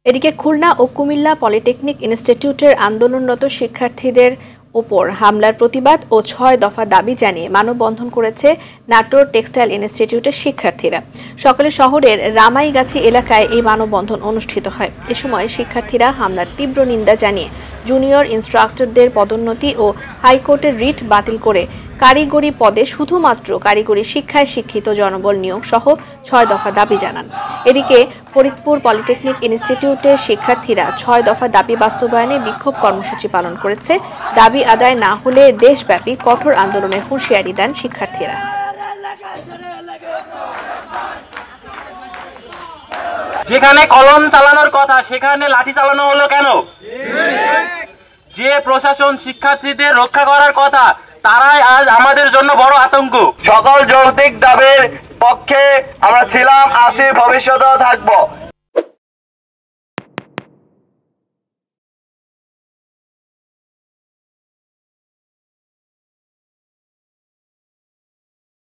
এদিকে খুলনা ও কুমিল্লা পলিটেকনিক ইনস্টিটিউটের আন্দোলনরত শিক্ষার্থীদের ওপর হামলার প্রতিবাদ ও ৬ দফা দাবি জানিয়ে মানববন্ধন করেছে নাটোর টেক্সটাইল ইনস্টিটিউটের শিক্ষার্থীরা। সকালে শহরের রামাইগাছি এলাকায় এই মানববন্ধন অনুষ্ঠিত হয়। এ সময় শিক্ষার্থীরা হামলার তীব্র নিন্দা জানিয়ে জুনিয়র ইন্সট্রাক্টরদের পদোন্নতি ও হাইকোর্টের রিট বাতিল করে কারিগরি পদে শুধুমাত্র কারিগরি শিক্ষায় শিক্ষিত জনবল নিয়োগ সহ ৬ দফা দাবি জানান। এদিকে ফরিদপুর পলিটেকনিক ইনস্টিটিউটের শিক্ষার্থীরা ৬ দফা দাবি বাস্তবায়নে বিক্ষোভ কর্মসূচি পালন করেছে। দাবি আদায় না হলে দেশব্যাপী কঠোর আন্দোলনের হুঁশিয়ারি দেন শিক্ষার্থীরা। যেখানে কলম চালানোর কথা সেখানে লাঠি চালানো হলো কেন? যে প্রশাসন শিক্ষার্থীদের রক্ষা করার কথা তারাই আজ আমাদের জন্য বড় আতঙ্ক। সকল যৌক্তিক দাবির পক্ষে আমরা ছিলাম, আছি, ভবিষ্যতেও থাকবো।